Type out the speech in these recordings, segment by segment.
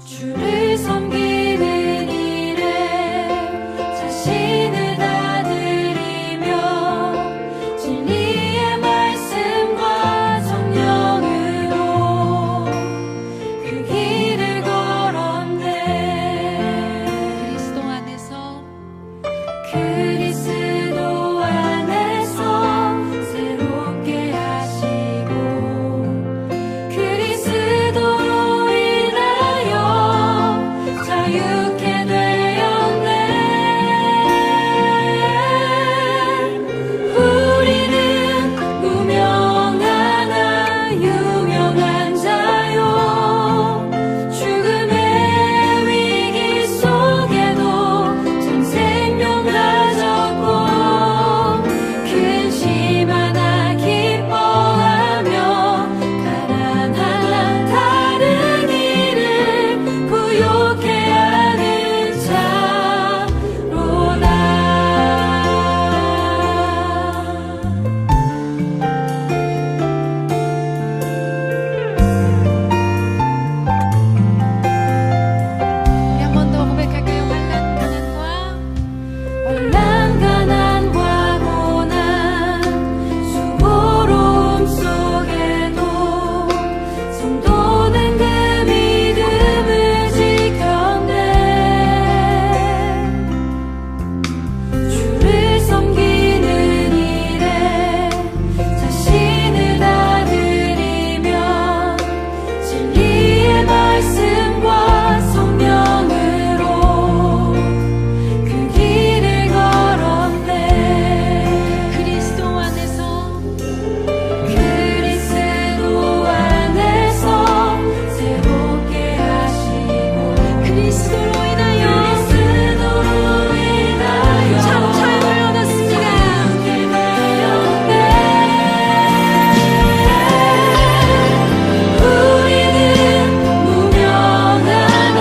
주를 섬기는 일에 자신을 다 드리며 진리의 말씀과 성령으로 그 길을 걸었네. 그리스도 안에서 그리스도 안에서 새롭게 하시고 그리스도로 인하여 자유케 되었네. 우리는 무명하나 유명한 자요 죽음의 위기 속에도 참 생명 가졌고 근심 하나 기뻐하며 가난한 다른 이를 부욕해 하는 자로다. 우리 한 번 더 고백할까요? 혼란 가난과 고난 수고로움 속에도 성도는 그 믿음을 지켰네. 주를 섬기는 일에 자신을 다 드리며 진리의 말씀과 성령으로 그 길을 걸었네. 그리스도 안에서 그리스도 안에서 새롭게 하시고 그리스도로 인하여 참 자유를 얻었습니다. 자유케 되었네. 우리는 무명하나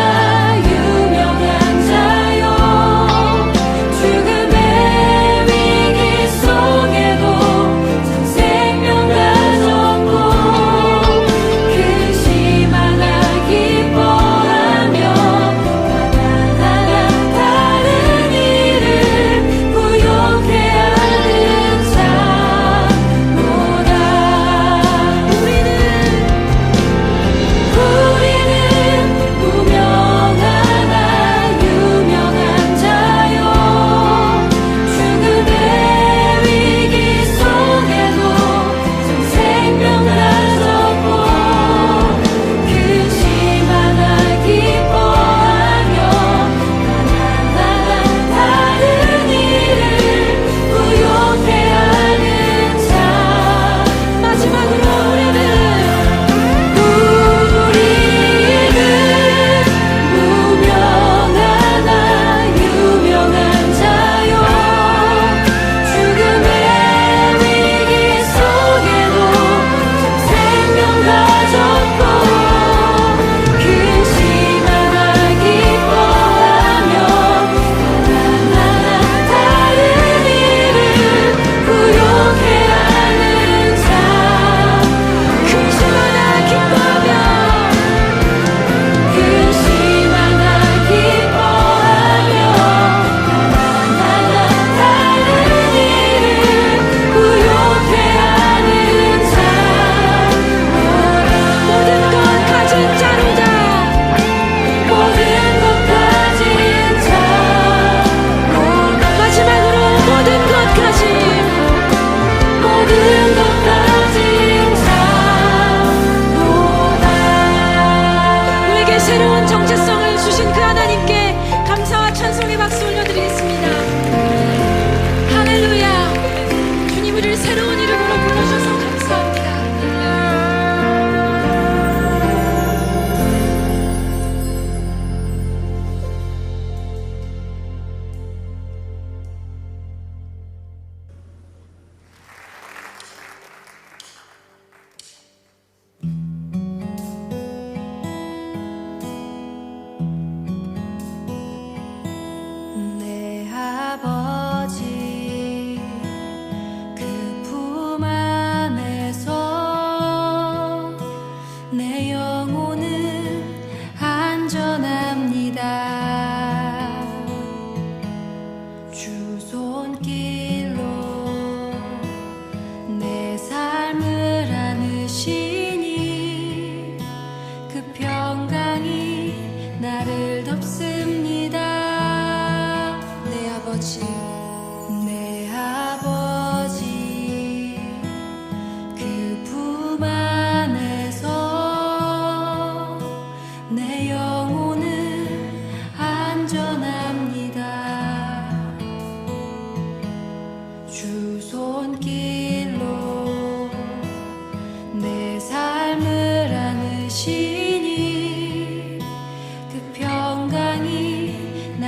유명한 자요 죽음의 위기 속에도 참 생명 가졌고 근심 하나 기뻐하며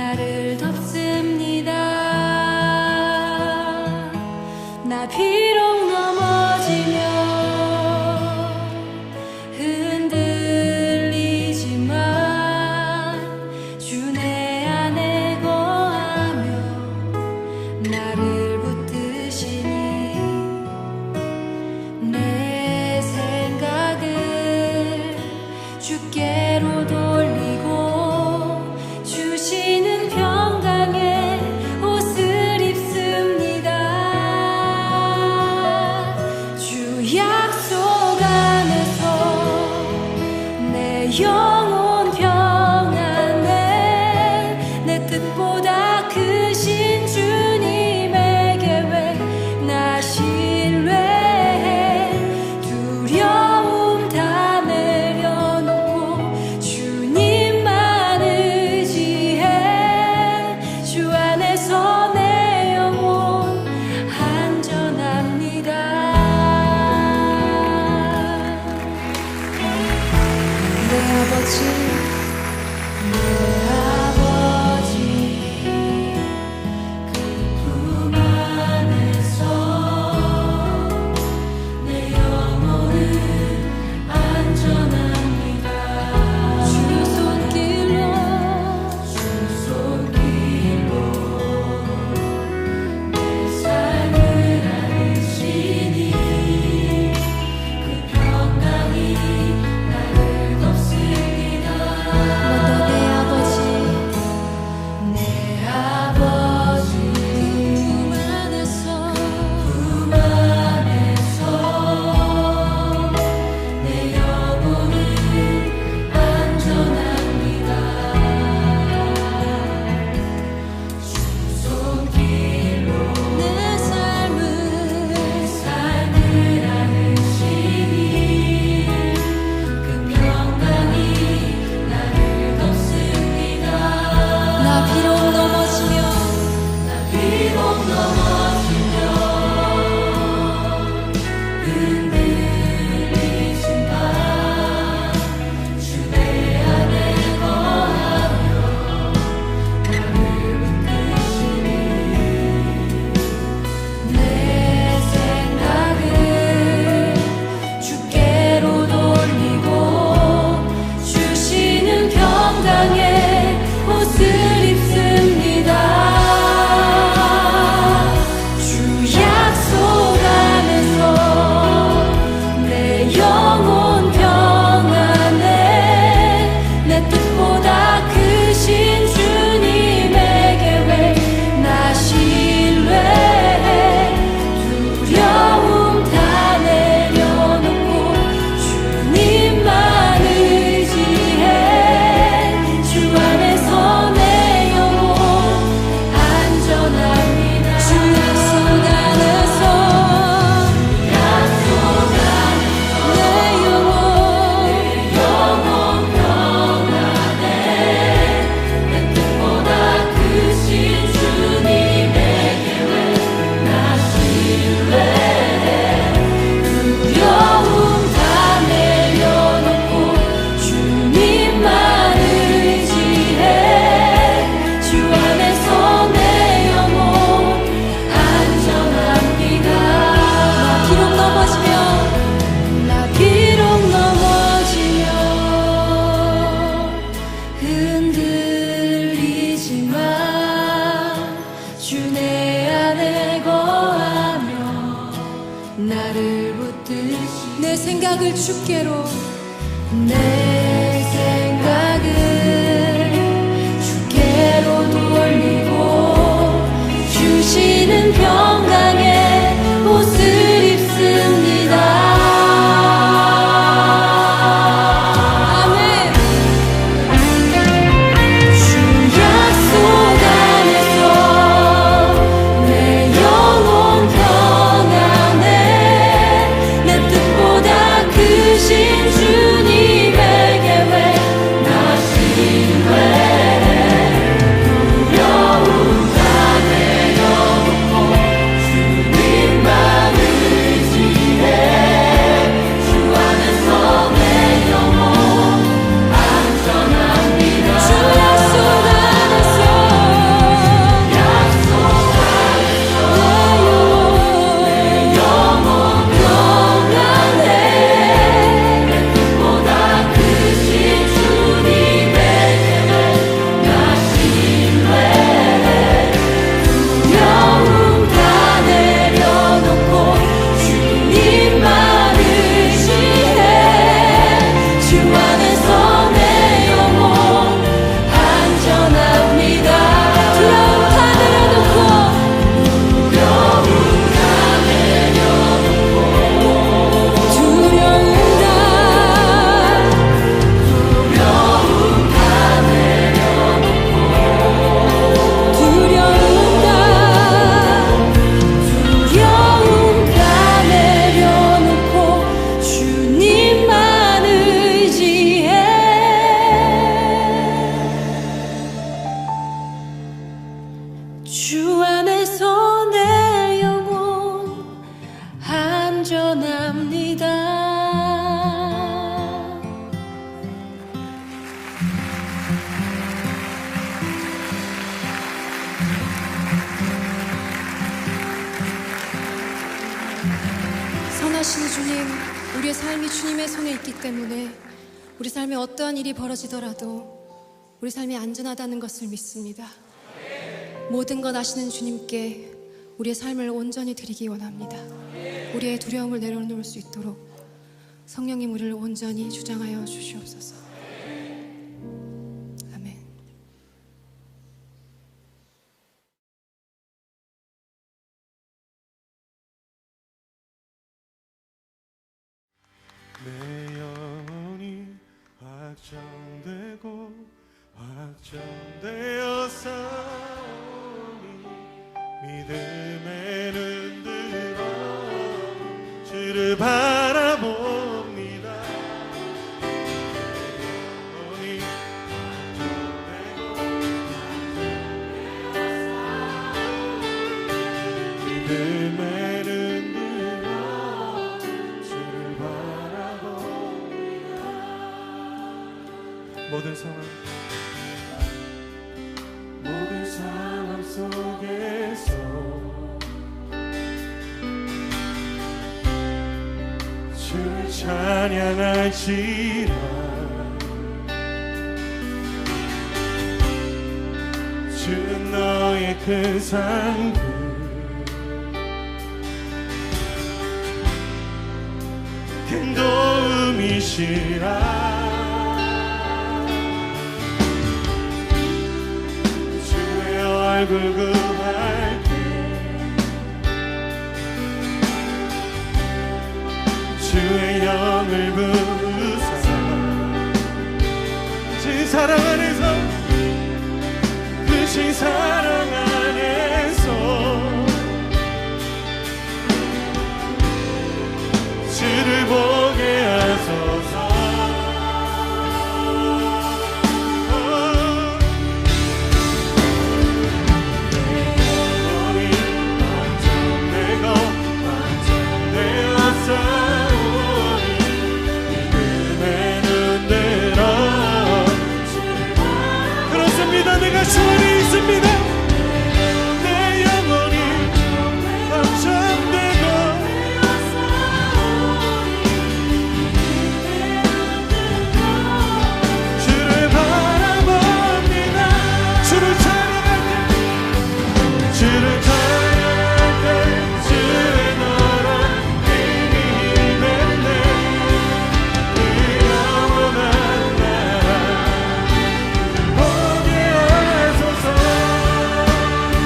나를 덮습니다. 나 비록 넘어지며 흔들리지만 주 내 안에 거하며 나를 붙드시니 내 생각을 주께로 돌리고 주시는 평강의 옷을 입습니다. 주 약속 안에서 내 영혼 평안해 내 뜻보다 크신 주님의 계획 나 신뢰해 두려움 다 내려놓고 주님만 의지해 주 안에서 내 영혼 안전합니다. 내 아버지 내 아버지 그 품 안에서 내 영혼은 안전합니다. 주 손길로 내 삶을 안으시니 그 평강이 나를 덮습니다. 먼저 내 아버지 내 아버지 품 안에서 내 영혼은 안전합니다. 주 손길로 내 삶을 안으시니 그 평강이 나를 덮습니다. 나 비록 넘어지며 흔들리지만 주 내 안에 거하며 나를 붙드시니 내 생각을 주께로 돌리고 주시는 평강의 옷을 입습니다. 주 약속 안에서 내 영혼 평안해 내 뜻보다 크신 주님의 계획 나 신뢰해 두려움 다 내려놓고 주님만 의지해 주 안에서 내 영혼 안전합니다. 주 약속 안에서 내 영혼 평안해 내 뜻보다 크신 주님의 계획 나 신뢰해 두려움 다 내려놓고 주님만 의지해 주 안에서 내 영혼 안전합니다. 나 비록 넘어지며 흔들리지만 주 내 안에 거하며 나를 붙드시 내 생각을 주께로 내 생각을 주께로 돌리고 주시는 평강의 옷을 입습니다. 아멘. 주 약속 안에서 내 영혼 평안해 내 뜻보다 크신 주님의 인도하시는 주님, 우리의 삶이 주님의 손에 있기 때문에 우리 삶에 어떠한 일이 벌어지더라도 우리 삶이 안전하다는 것을 믿습니다. 모든 것 아시는 주님께 우리의 삶을 온전히 드리기 원합니다. 우리의 두려움을 내려놓을 수 있도록 성령님 우리를 온전히 주장하여 주시옵소서. 아멘. 내 영혼이 확정되고 확정되어 싸우니 믿음에 눈들어 주를 바라봅니다. 영혼이 확정되고 믿음에 눈들어 주를 바라봅니다. 모든 상황 속에서 주를 찬양할지라. 주는 너의 큰 상급 큰 도움이시라. 얼굴 구할게. 주의 영을 부으사 그 사랑 안에서 그 사랑 안에서 주를 보게 하소서. 내가 주 안에 있습니다. 내 영혼이 확정되고 주를 바라봅니다. 주를 찬양할 때 주를 찬양할 때 주의 너란 힘이 됐네. 그 영원한 나라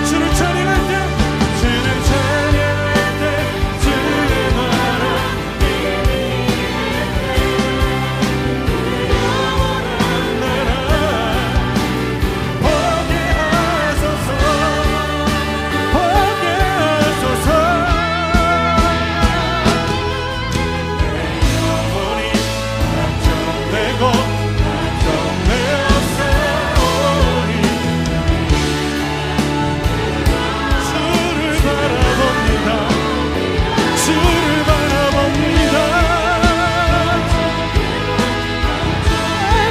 주를 찬양할 때 주의 나라 영원한 나라 보게 하소서. 보게 하소서. 내 영혼이 확정되고 확정되어 싸우니 주를 바라봅니다. 주를 바라봅니다.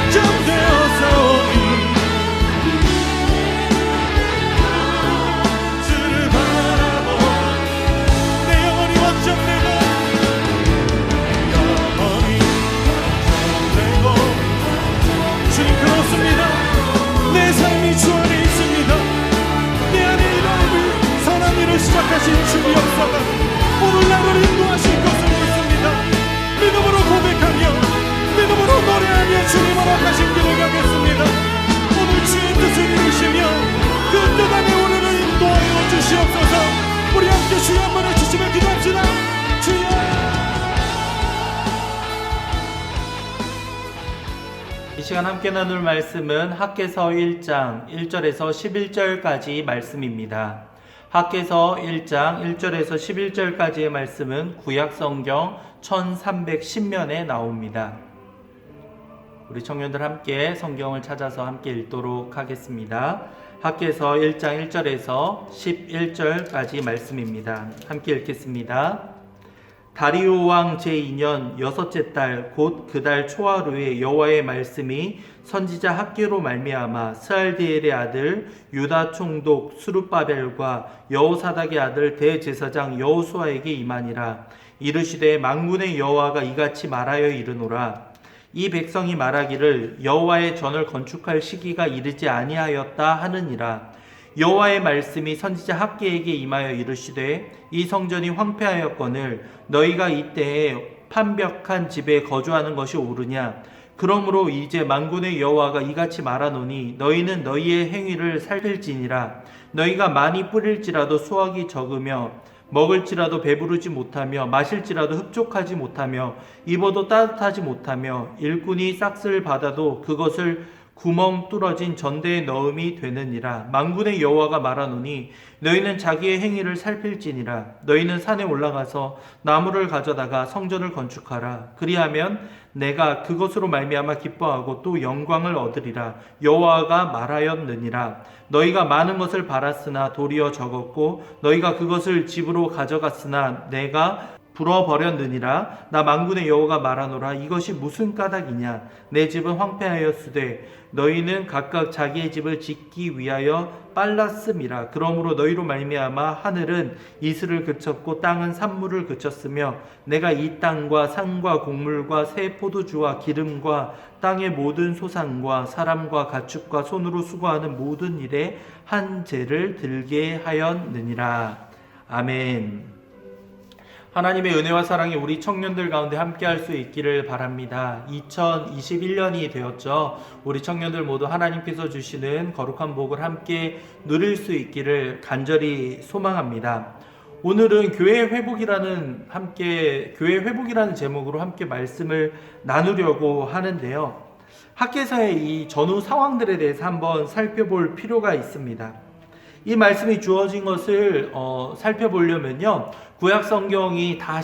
확정되어 싸우니 주를 바라봅니다. 내 영혼이 확정되고 주님 그렇습니다. 내 삶이 주 안에 있습니다. 내 안에 이런 선한 일을 시작하신 주의 역사가 오늘 나를 인도하실 것을 믿습니다. 믿음으로 고백하며 믿음으로 노래하며 주님 허락하신 길을 가겠습니다. 오늘 주의 뜻을 이루시며 그 뜻 안에 우리를 인도하여 주시옵소서. 우리 함께 주여 한번 해주시면 기도합시다. 주여. 이 시간 함께 나눌 말씀은 학개서 1장 1절에서 11절까지 말씀입니다. 학개서 1장 1절에서 11절까지의 말씀은 구약성경 1310면에 나옵니다. 우리 청년들 함께 성경을 찾아서 함께 읽도록 하겠습니다. 학개서 1장 1절에서 11절까지 말씀입니다. 함께 읽겠습니다. 다리오 왕 제2년 여섯째 달 곧 그 달 초하루에 여호와의 말씀이 선지자 학개로 말미암아 스알디엘의 아들 유다 총독 수룹바벨과 여호사닥의 아들 대제사장 여호수아에게 임하니라. 이르시되 만군의 여호와가 이같이 말하여 이르노라. 이 백성이 말하기를 여호와의 전을 건축할 시기가 이르지 아니하였다 하느니라. 여호와의 말씀이 선지자 학개에게 임하여 이르시되 이 성전이 황폐하였거늘 너희가 이때에 판벽한 집에 거주하는 것이 옳으냐. 그러므로 이제 만군의 여호와가 이같이 말하노니 너희는 너희의 행위를 살필지니라. 너희가 많이 뿌릴지라도 수확이 적으며 먹을지라도 배부르지 못하며 마실지라도 흡족하지 못하며 입어도 따뜻하지 못하며 일꾼이 싹쓸 받아도 그것을 구멍 뚫어진 전대에 넣음이 되느니라. 만군의 여호와가 말하노니 너희는 자기의 행위를 살필지니라. 너희는 산에 올라가서 나무를 가져다가 성전을 건축하라. 그리하면 내가 그것으로 말미암아 기뻐하고 또 영광을 얻으리라. 여호와가 말하였느니라. 너희가 많은 것을 바랐으나 도리어 적었고 너희가 그것을 집으로 가져갔으나 내가 불어버렸느니라. 나 만군의 여호와가 말하노라. 이것이 무슨 까닭이냐. 내 집은 황폐하였으되 너희는 각각 자기의 집을 짓기 위하여 빨랐음이라. 그러므로 너희로 말미암아 하늘은 이슬을 그쳤고 땅은 산물을 그쳤으며 내가 이 땅과 산과 곡물과 새 포도주와 기름과 땅의 모든 소산과 사람과 가축과 손으로 수고하는 모든 일에 한 죄를 들게 하였느니라. 아멘. 하나님의 은혜와 사랑이 우리 청년들 가운데 함께할 수 있기를 바랍니다. 2021년이 되었죠. 우리 청년들 모두 하나님께서 주시는 거룩한 복을 함께 누릴 수 있기를 간절히 소망합니다. 오늘은 교회 회복이라는 제목으로 함께 말씀을 나누려고 하는데요. 학개서의 이 전후 상황들에 대해서 한번 살펴볼 필요가 있습니다. 이 말씀이 주어진 것을 살펴보려면요, 구약 성경이 다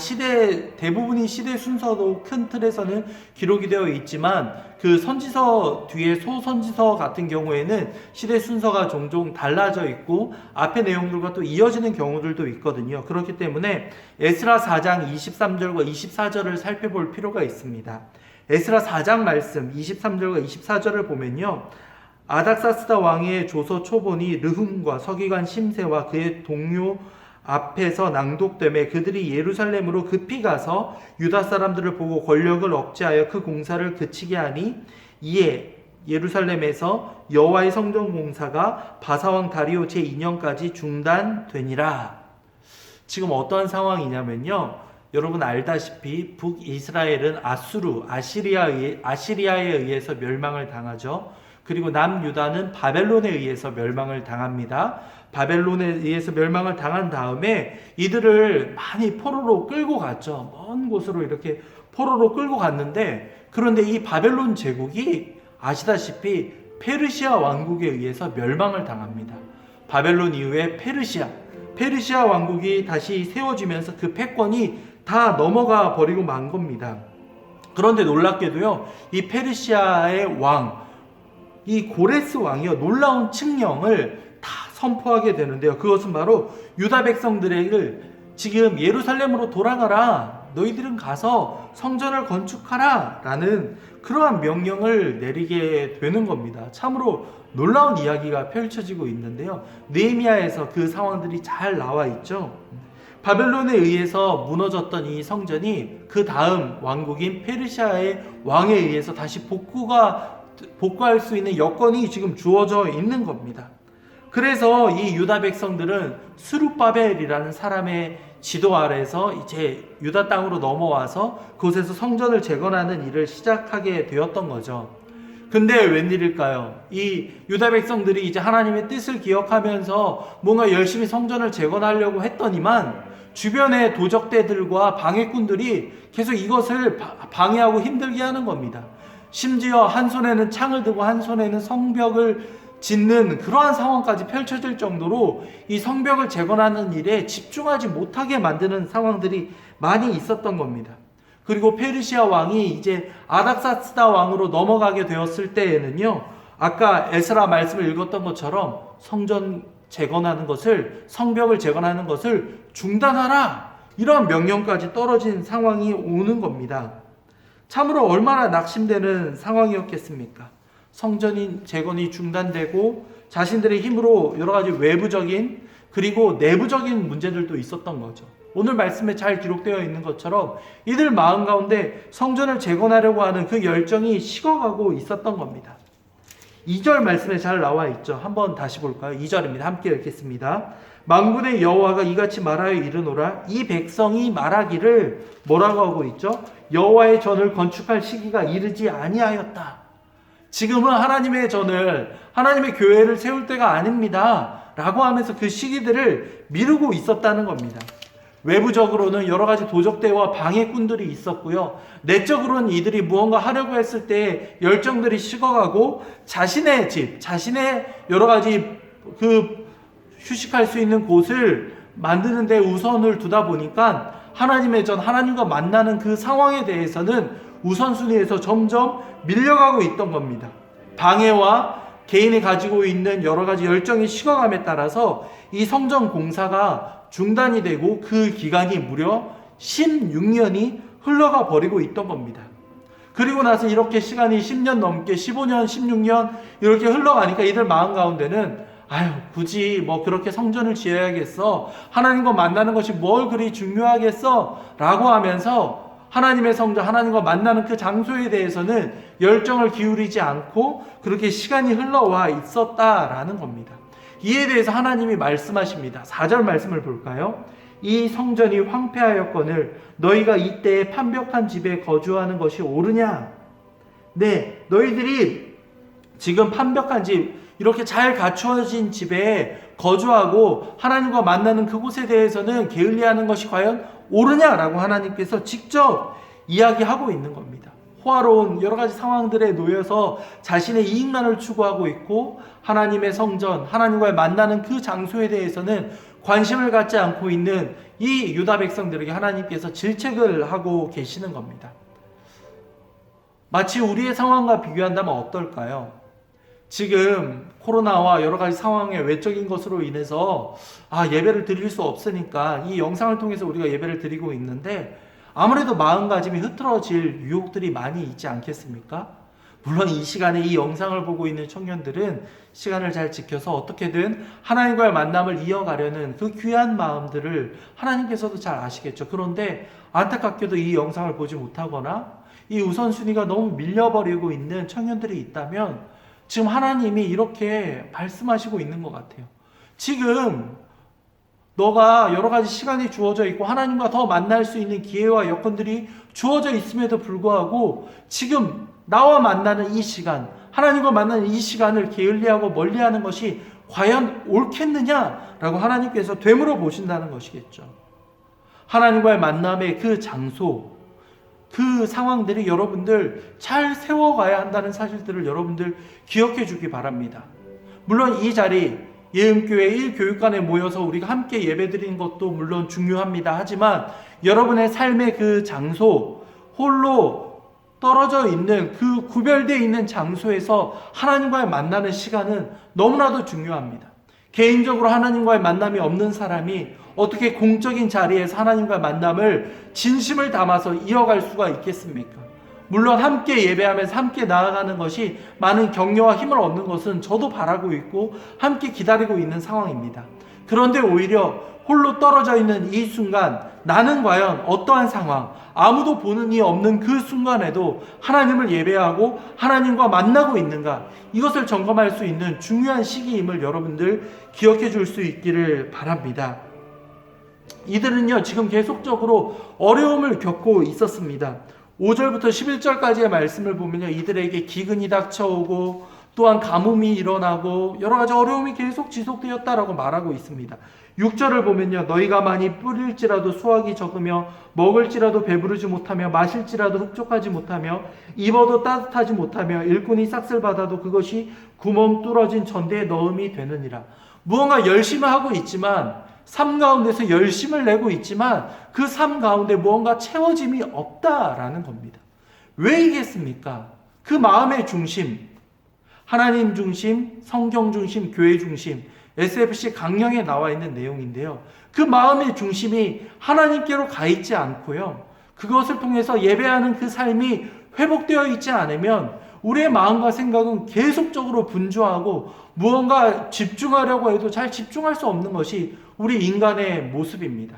대부분이 시대 순서도 큰 틀에서는 기록이 되어 있지만 그 선지서 뒤에 소선지서 같은 경우에는 시대 순서가 종종 달라져 있고 앞의 내용들과 또 이어지는 경우들도 있거든요. 그렇기 때문에 에스라 4장 23절과 24절을 살펴볼 필요가 있습니다. 에스라 4장 말씀 23절과 24절을 보면요, 아닥사스다 왕의 조서 초본이 르훔과 서기관 심세와 그의 동료 앞에서 낭독되매 그들이 예루살렘으로 급히 가서 유다 사람들을 보고 권력을 억제하여 그 공사를 그치게 하니 이에 예루살렘에서 여호와의 성전 공사가 바사왕 다리오 제2년까지 중단되니라. 지금 어떠한 상황이냐면요, 여러분 알다시피 북이스라엘은 아시리아에 의해서 멸망을 당하죠. 그리고 남유다는 바벨론에 의해서 멸망을 당합니다. 바벨론에 의해서 멸망을 당한 다음에 이들을 많이 포로로 끌고 갔죠. 먼 곳으로 이렇게 포로로 끌고 갔는데, 그런데 이 바벨론 제국이 아시다시피 페르시아 왕국에 의해서 멸망을 당합니다. 바벨론 이후에 페르시아 왕국이 다시 세워지면서 그 패권이 다 넘어가 버리고 만 겁니다. 그런데 놀랍게도요, 이 페르시아의 왕, 이 고레스 왕이요, 놀라운 칙령을 다 선포하게 되는데요. 그것은 바로 유다 백성들에게 지금 예루살렘으로 돌아가라, 너희들은 가서 성전을 건축하라 라는 그러한 명령을 내리게 되는 겁니다. 참으로 놀라운 이야기가 펼쳐지고 있는데요. 느헤미야에서 그 상황들이 잘 나와 있죠. 바벨론에 의해서 무너졌던 이 성전이 그 다음 왕국인 페르시아의 왕에 의해서 다시 복구할 수 있는 여건이 지금 주어져 있는 겁니다. 그래서 이 유다 백성들은 스룹바벨이라는 사람의 지도 아래서 이제 유다 땅으로 넘어와서 그곳에서 성전을 재건하는 일을 시작하게 되었던 거죠. 근데 웬일일까요? 이 유다 백성들이 이제 하나님의 뜻을 기억하면서 뭔가 열심히 성전을 재건하려고 했더니만 주변의 도적대들과 방해꾼들이 계속 이것을 방해하고 힘들게 하는 겁니다. 심지어 한 손에는 창을 들고 한 손에는 성벽을 짓는 그러한 상황까지 펼쳐질 정도로 이 성벽을 재건하는 일에 집중하지 못하게 만드는 상황들이 많이 있었던 겁니다. 그리고 페르시아 왕이 이제 아닥사스다 왕으로 넘어가게 되었을 때에는요, 아까 에스라 말씀을 읽었던 것처럼 성벽을 재건하는 것을 중단하라, 이런 명령까지 떨어진 상황이 오는 겁니다. 참으로 얼마나 낙심되는 상황이었겠습니까? 성전 재건이 중단되고 자신들의 힘으로 여러 가지 외부적인 그리고 내부적인 문제들도 있었던 거죠. 오늘 말씀에 잘 기록되어 있는 것처럼 이들 마음 가운데 성전을 재건하려고 하는 그 열정이 식어가고 있었던 겁니다. 2절 말씀에 잘 나와 있죠. 한번 다시 볼까요? 2절입니다. 함께 읽겠습니다. 만군의 여호와가 이같이 말하여 이르노라. 이 백성이 말하기를 뭐라고 하고 있죠? 여호와의 전을 건축할 시기가 이르지 아니하였다. 지금은 하나님의 전을, 하나님의 교회를 세울 때가 아닙니다 라고 하면서 그 시기들을 미루고 있었다는 겁니다. 외부적으로는 여러 가지 도적대와 방해꾼들이 있었고요. 내적으로는 이들이 무언가 하려고 했을 때 열정들이 식어가고 자신의 집, 자신의 여러 가지 그 휴식할 수 있는 곳을 만드는 데 우선을 두다 보니까 하나님의 전, 하나님과 만나는 그 상황에 대해서는 우선순위에서 점점 밀려가고 있던 겁니다. 방해와 개인이 가지고 있는 여러 가지 열정의 식어감에 따라서 이 성전 공사가 중단이 되고 그 기간이 무려 16년이 흘러가 버리고 있던 겁니다. 그리고 나서 이렇게 시간이 10년 넘게 15년, 16년 이렇게 흘러가니까 이들 마음 가운데는 굳이 뭐 그렇게 성전을 지어야겠어? 하나님과 만나는 것이 뭘 그리 중요하겠어? 라고 하면서 하나님의 성전, 하나님과 만나는 그 장소에 대해서는 열정을 기울이지 않고 그렇게 시간이 흘러와 있었다라는 겁니다. 이에 대해서 하나님이 말씀하십니다. 4절 말씀을 볼까요? 이 성전이 황폐하였거늘 너희가 이때에 판벽한 집에 거주하는 것이 옳으냐? 네, 너희들이 지금 판벽한 집, 이렇게 잘 갖추어진 집에 거주하고 하나님과 만나는 그곳에 대해서는 게을리하는 것이 과연 옳으냐라고 하나님께서 직접 이야기하고 있는 겁니다. 호화로운 여러 가지 상황들에 놓여서 자신의 이익만을 추구하고 있고 하나님의 성전, 하나님과의 만나는 그 장소에 대해서는 관심을 갖지 않고 있는 이 유다 백성들에게 하나님께서 질책을 하고 계시는 겁니다. 마치 우리의 상황과 비교한다면 어떨까요? 지금 코로나와 여러 가지 상황의 외적인 것으로 인해서 예배를 드릴 수 없으니까 이 영상을 통해서 우리가 예배를 드리고 있는데 아무래도 마음가짐이 흐트러질 유혹들이 많이 있지 않겠습니까? 물론 이 시간에 이 영상을 보고 있는 청년들은 시간을 잘 지켜서 어떻게든 하나님과의 만남을 이어가려는 그 귀한 마음들을 하나님께서도 잘 아시겠죠. 그런데 안타깝게도 이 영상을 보지 못하거나 이 우선순위가 너무 밀려버리고 있는 청년들이 있다면 지금 하나님이 이렇게 말씀하시고 있는 것 같아요. 지금 너가 여러 가지 시간이 주어져 있고 하나님과 더 만날 수 있는 기회와 여건들이 주어져 있음에도 불구하고 지금 나와 만나는 이 시간, 하나님과 만나는 이 시간을 게을리하고 멀리하는 것이 과연 옳겠느냐라고 하나님께서 되물어 보신다는 것이겠죠. 하나님과의 만남의 그 장소, 그 상황들이 여러분들 잘 세워가야 한다는 사실들을 여러분들 기억해 주기 바랍니다. 물론 이 자리 예음교회 1교육관에 모여서 우리가 함께 예배드리는 것도 물론 중요합니다. 하지만 여러분의 삶의 그 장소, 홀로 떨어져 있는 그 구별되어 있는 장소에서 하나님과의 만나는 시간은 너무나도 중요합니다. 개인적으로 하나님과의 만남이 없는 사람이 어떻게 공적인 자리에서 하나님과의 만남을 진심을 담아서 이어갈 수가 있겠습니까? 물론 함께 예배하면서 함께 나아가는 것이 많은 격려와 힘을 얻는 것은 저도 바라고 있고 함께 기다리고 있는 상황입니다. 그런데 오히려 홀로 떨어져 있는 이 순간 나는 과연 어떠한 상황, 아무도 보는 이 없는 그 순간에도 하나님을 예배하고 하나님과 만나고 있는가, 이것을 점검할 수 있는 중요한 시기임을 여러분들 기억해 줄 수 있기를 바랍니다. 이들은요 지금 계속적으로 어려움을 겪고 있었습니다. 5절부터 11절까지의 말씀을 보면요, 이들에게 기근이 닥쳐오고 또한 가뭄이 일어나고 여러 가지 어려움이 계속 지속되었다라고 말하고 있습니다. 6절을 보면요, 너희가 많이 뿌릴지라도 수확이 적으며 먹을지라도 배부르지 못하며 마실지라도 흡족하지 못하며 입어도 따뜻하지 못하며 일꾼이 싹쓸 받아도 그것이 구멍 뚫어진 전대에 넣음이 되느니라. 무언가 열심히 하고 있지만 삶 가운데서 열심을 내고 있지만 그 삶 가운데 무언가 채워짐이 없다라는 겁니다. 왜 이겠습니까? 그 마음의 중심, 하나님 중심, 성경 중심, 교회 중심, SFC 강령에 나와 있는 내용인데요. 그 마음의 중심이 하나님께로 가 있지 않고요, 그것을 통해서 예배하는 그 삶이 회복되어 있지 않으면 우리의 마음과 생각은 계속적으로 분주하고 무언가 집중하려고 해도 잘 집중할 수 없는 것이 우리 인간의 모습입니다.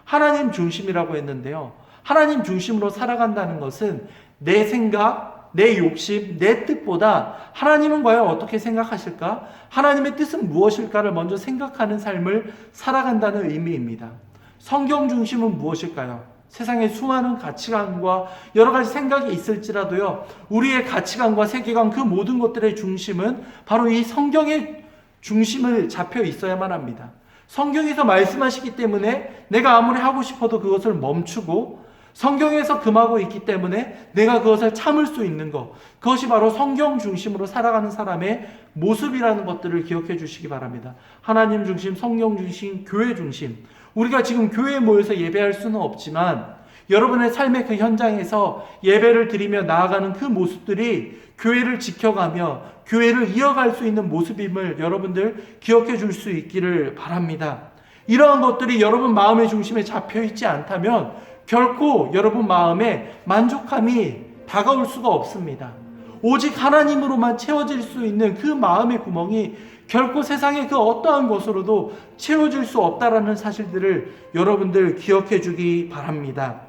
하나님 중심이라고 했는데요. 하나님 중심으로 살아간다는 것은 내 생각, 내 욕심, 내 뜻보다 하나님은 과연 어떻게 생각하실까? 하나님의 뜻은 무엇일까를 먼저 생각하는 삶을 살아간다는 의미입니다. 성경 중심은 무엇일까요? 세상에 수많은 가치관과 여러 가지 생각이 있을지라도요, 우리의 가치관과 세계관 그 모든 것들의 중심은 바로 이 성경의 중심을 잡혀 있어야만 합니다. 성경에서 말씀하시기 때문에 내가 아무리 하고 싶어도 그것을 멈추고, 성경에서 금하고 있기 때문에 내가 그것을 참을 수 있는 것, 그것이 바로 성경 중심으로 살아가는 사람의 모습이라는 것들을 기억해 주시기 바랍니다. 하나님 중심, 성경 중심, 교회 중심. 우리가 지금 교회에 모여서 예배할 수는 없지만 여러분의 삶의 그 현장에서 예배를 드리며 나아가는 그 모습들이 교회를 지켜가며 교회를 이어갈 수 있는 모습임을 여러분들 기억해 줄 수 있기를 바랍니다. 이러한 것들이 여러분 마음의 중심에 잡혀 있지 않다면 결코 여러분 마음에 만족함이 다가올 수가 없습니다. 오직 하나님으로만 채워질 수 있는 그 마음의 구멍이 결코 세상의 그 어떠한 것으로도 채워질 수 없다라는 사실들을 여러분들 기억해 주기 바랍니다.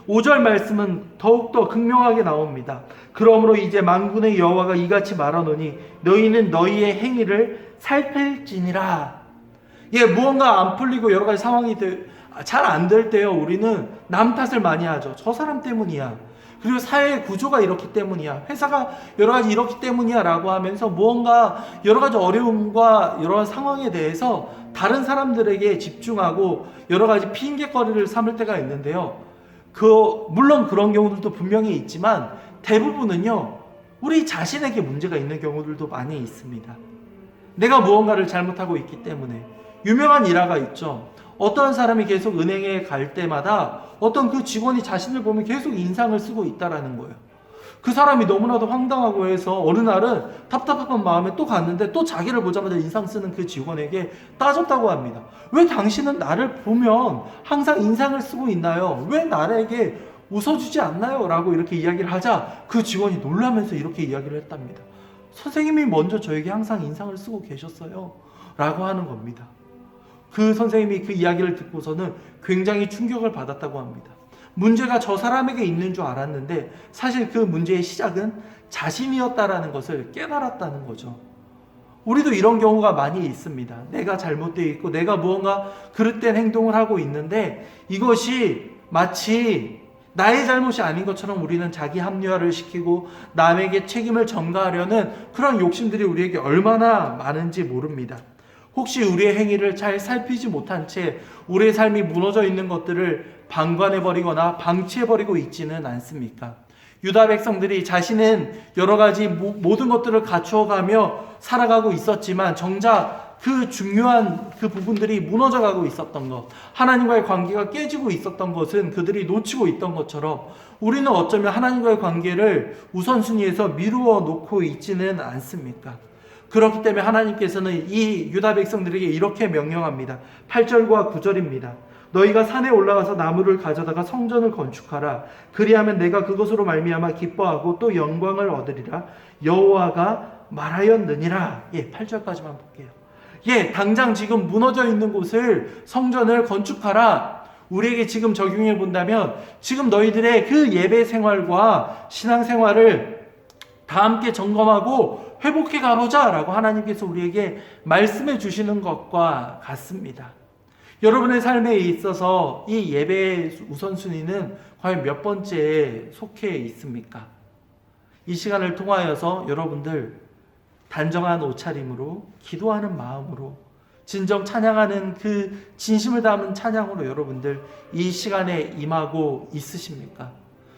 5절 말씀은 더욱더 극명하게 나옵니다. 그러므로 이제 만군의 여호와가 이같이 말하노니 너희는 너희의 행위를 살필지니라. 무언가 안 풀리고 여러 가지 상황이 잘 안 될 때요, 우리는 남 탓을 많이 하죠. 저 사람 때문이야. 그리고 사회의 구조가 이렇기 때문이야. 회사가 여러 가지 이렇기 때문이야 라고 하면서 무언가 여러 가지 어려움과 여러 상황에 대해서 다른 사람들에게 집중하고 여러 가지 핑계거리를 삼을 때가 있는데요. 물론 그런 경우들도 분명히 있지만 대부분은요, 우리 자신에게 문제가 있는 경우들도 많이 있습니다. 내가 무언가를 잘못하고 있기 때문에. 유명한 일화가 있죠. 어떤 사람이 계속 은행에 갈 때마다 어떤 그 직원이 자신을 보면 계속 인상을 쓰고 있다라는 거예요. 그 사람이 너무나도 황당하고 해서 어느 날은 답답한 마음에 또 갔는데 또 자기를 보자마자 인상 쓰는 그 직원에게 따졌다고 합니다. 왜 당신은 나를 보면 항상 인상을 쓰고 있나요? 왜 나에게 웃어주지 않나요? 라고 이렇게 이야기를 하자 그 직원이 놀라면서 이렇게 이야기를 했답니다. 선생님이 먼저 저에게 항상 인상을 쓰고 계셨어요 라고 하는 겁니다. 그 선생님이 그 이야기를 듣고서는 굉장히 충격을 받았다고 합니다. 문제가 저 사람에게 있는 줄 알았는데 사실 그 문제의 시작은 자신이었다라는 것을 깨달았다는 거죠. 우리도 이런 경우가 많이 있습니다. 내가 잘못되어 있고 내가 무언가 그릇된 행동을 하고 있는데 이것이 마치 나의 잘못이 아닌 것처럼 우리는 자기 합리화를 시키고 남에게 책임을 전가하려는 그런 욕심들이 우리에게 얼마나 많은지 모릅니다. 혹시 우리의 행위를 잘 살피지 못한 채 우리의 삶이 무너져 있는 것들을 방관해버리거나 방치해버리고 있지는 않습니까? 유다 백성들이 자신은 여러 가지 모든 것들을 갖추어가며 살아가고 있었지만 정작 그 중요한 그 부분들이 무너져가고 있었던 것, 하나님과의 관계가 깨지고 있었던 것은 그들이 놓치고 있던 것처럼 우리는 어쩌면 하나님과의 관계를 우선순위에서 미루어 놓고 있지는 않습니까? 그렇기 때문에 하나님께서는 이 유다 백성들에게 이렇게 명령합니다. 8절과 9절입니다. 너희가 산에 올라가서 나무를 가져다가 성전을 건축하라. 그리하면 내가 그것으로 말미암아 기뻐하고 또 영광을 얻으리라. 여호와가 말하였느니라. 8절까지만 볼게요. 당장 지금 무너져 있는 곳을 성전을 건축하라. 우리에게 지금 적용해 본다면 지금 너희들의 그 예배 생활과 신앙 생활을 다 함께 점검하고 회복해 가보자 라고 하나님께서 우리에게 말씀해 주시는 것과 같습니다. 여러분의 삶에 있어서 이 예배의 우선순위는 과연 몇 번째에 속해 있습니까? 이 시간을 통하여서 여러분들 단정한 옷차림으로 기도하는 마음으로 진정 찬양하는 그 진심을 담은 찬양으로 여러분들 이 시간에 임하고 있으십니까?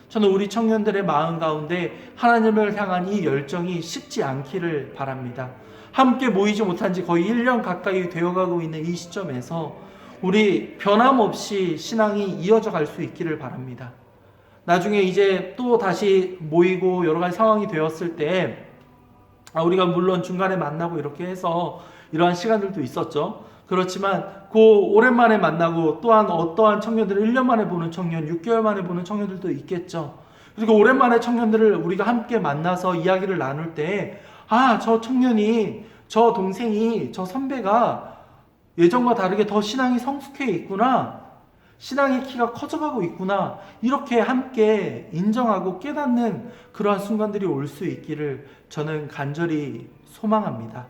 저는 우리 청년들의 마음 가운데 하나님을 향한 이 열정이 식지 않기를 바랍니다. 함께 모이지 못한 지 거의 1년 가까이 되어가고 있는 이 시점에서 우리 변함없이 신앙이 이어져 갈 수 있기를 바랍니다. 나중에 이제 또 다시 모이고 여러 가지 상황이 되었을 때 우리가 물론 중간에 만나고 이렇게 해서 이러한 시간들도 있었죠. 그렇지만 오랜만에 만나고 또한 어떠한 청년들을 1년 만에 보는 청년, 6개월 만에 보는 청년들도 있겠죠. 그리고 오랜만에 청년들을 우리가 함께 만나서 이야기를 나눌 때 저 청년이, 저 동생이, 저 선배가 예전과 다르게 더 신앙이 성숙해 있구나. 신앙의 키가 커져가고 있구나, 이렇게 함께 인정하고 깨닫는 그러한 순간들이 올 수 있기를 저는 간절히 소망합니다.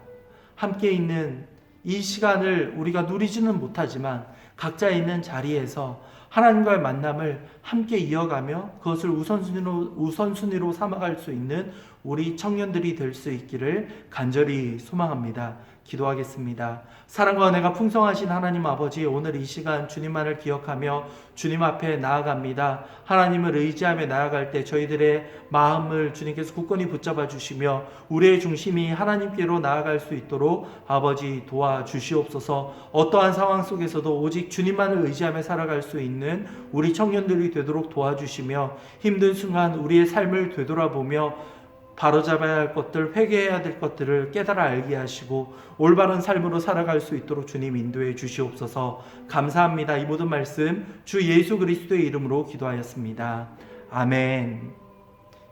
함께 있는 이 시간을 우리가 누리지는 못하지만 각자 있는 자리에서 하나님과의 만남을 함께 이어가며 그것을 우선순위로 삼아갈 수 있는 우리 청년들이 될 수 있기를 간절히 소망합니다. 기도하겠습니다. 사랑과 은혜가 풍성하신 하나님 아버지, 오늘 이 시간 주님만을 기억하며 주님 앞에 나아갑니다. 하나님을 의지하며 나아갈 때 저희들의 마음을 주님께서 굳건히 붙잡아 주시며 우리의 중심이 하나님께로 나아갈 수 있도록 아버지 도와주시옵소서. 어떠한 상황 속에서도 오직 주님만을 의지하며 살아갈 수 있는 우리 청년들이 되도록 도와주시며 힘든 순간 우리의 삶을 되돌아보며 바로잡아야 할 것들, 회개해야 될 것들을 깨달아 알게 하시고 올바른 삶으로 살아갈 수 있도록 주님 인도해 주시옵소서. 감사합니다. 이 모든 말씀 주 예수 그리스도의 이름으로 기도하였습니다. 아멘.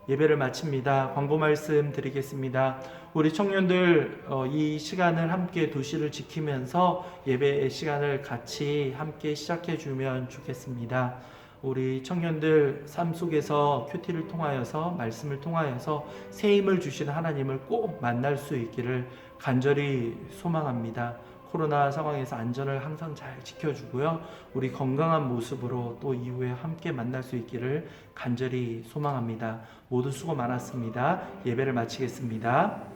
예배를 마칩니다. 광고 말씀 드리겠습니다. 우리 청년들 이 시간을 함께 도시를 지키면서 예배의 시간을 같이 함께 시작해 주면 좋겠습니다. 우리 청년들 삶 속에서 큐티를 통하여서 말씀을 통하여서 새 힘을 주시는 하나님을 꼭 만날 수 있기를 간절히 소망합니다. 코로나 상황에서 안전을 항상 잘 지켜주고요. 우리 건강한 모습으로 또 이후에 함께 만날 수 있기를 간절히 소망합니다. 모두 수고 많았습니다. 예배를 마치겠습니다.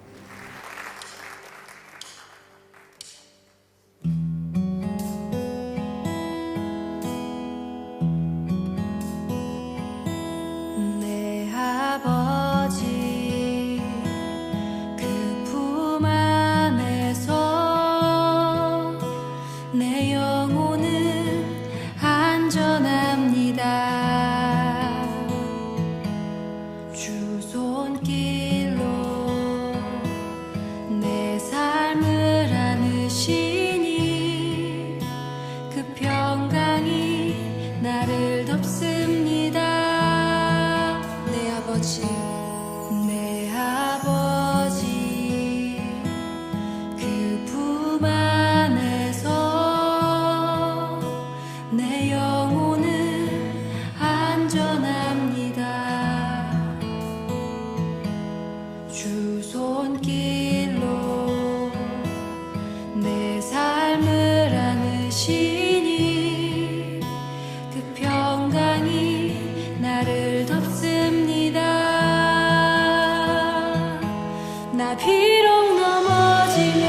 내 아버지 그 품 안에서 내 영혼은 안전합니다. 주 손길로 내 삶을 안으시니 그 평강이 나를 덮습니다. 내 아버지 그 품 안에서 내 영혼은 안전합니다. 주 손길로 내 삶을 안으시니 그 평강이 나를 덮습니다. 나 비록 넘어지며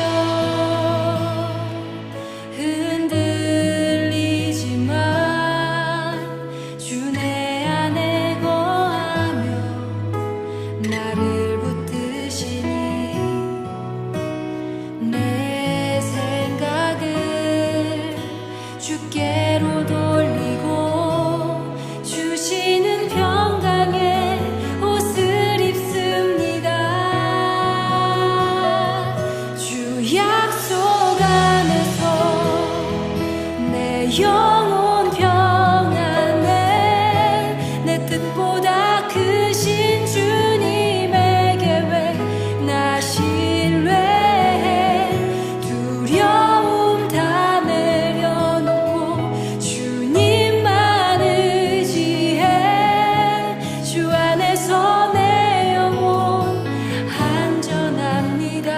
흔들리지만 주 내 안에 거하며 나를 붙드시니 내 생각을 주께로 돌리고 주시는 평강의 옷을 입습니다. 주 약속 안에서 내 영혼 평안해. 내 뜻보다 크신 주님의 계획 나 신뢰해. 두려움 다 내려놓고 주님만 의지해. 주 안에서 내 영혼 안전합니다.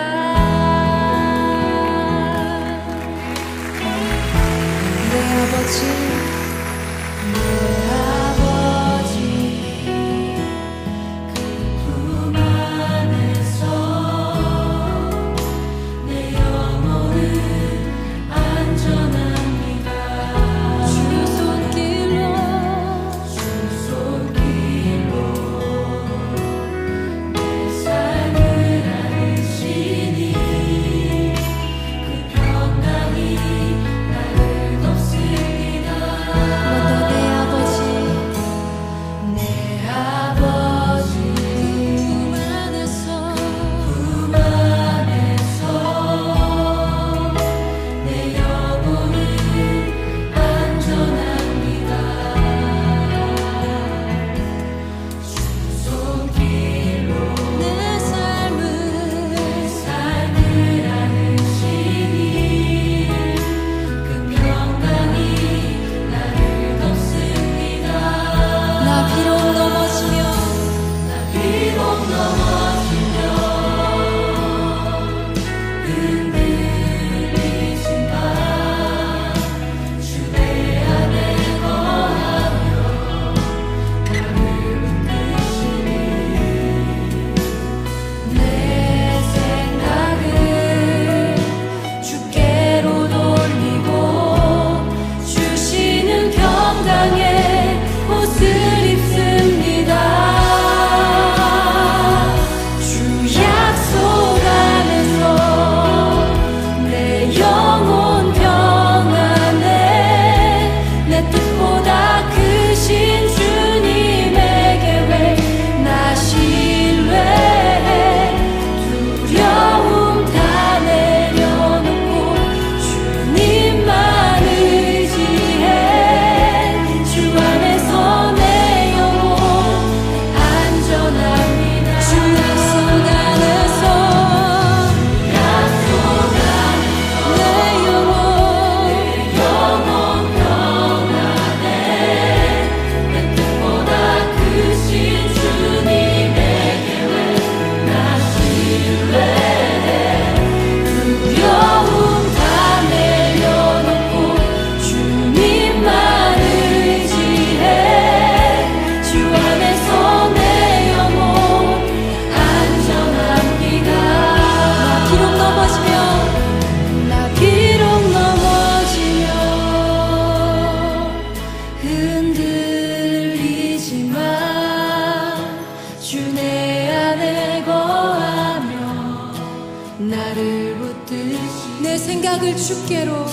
붙듯이 내 생각을 주께로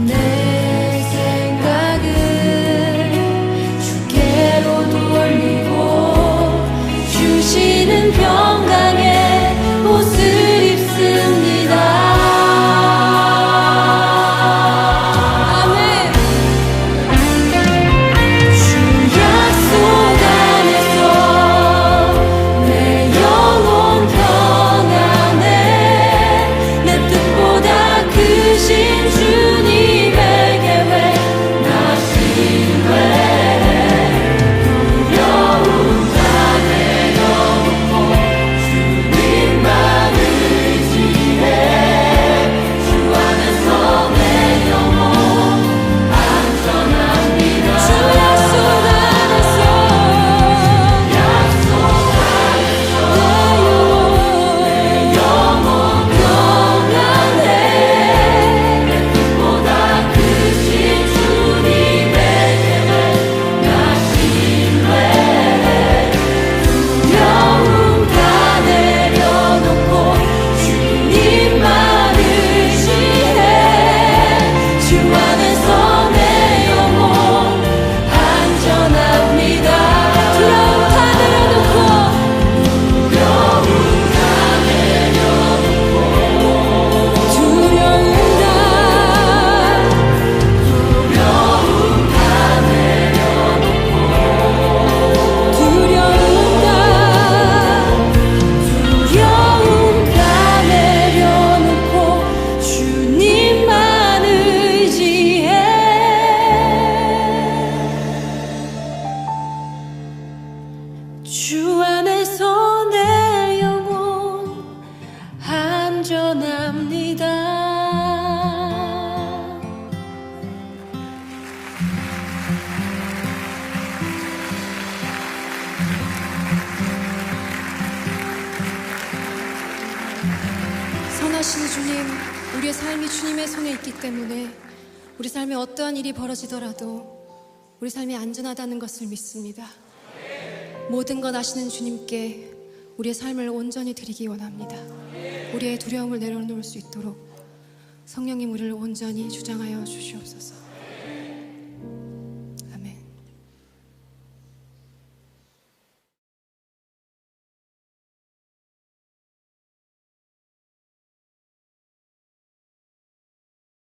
내 생각을 주께로 돌리고 주시는 평강의 옷을 입습니다. 아멘. 주 약속 안에서 내 영혼 평안해. 내 뜻보다 크신 주님의 계획 나 신뢰해. 두려움 다 내려놓고 주님만 의지해. 주 안에서 내 영혼 안전합니다. 주 약속 안에서 내 영혼 평안해. 내 뜻보다 크신 주님의 계획 나 신뢰해. 두려움 다 내려놓고 주님만 의지해. 주 안에서 내 영혼 안전합니다. 두려움 다 내려놓고 두려움 다 내려놓고 주님만 의지해. 주 안에서 내 영혼 안전합니다. 선하신 주님, 우리의 삶이 주님의 손에 있기 때문에 우리 삶에 어떠한 일이 벌어지더라도 우리 삶이 안전하다는 것을 믿습니다. 모든 것 아시는 주님께 우리의 삶을 온전히 드리기 원합니다. 우리의 두려움을 내려놓을 수 있도록 성령님 우리를 온전히 주장하여 주시옵소서.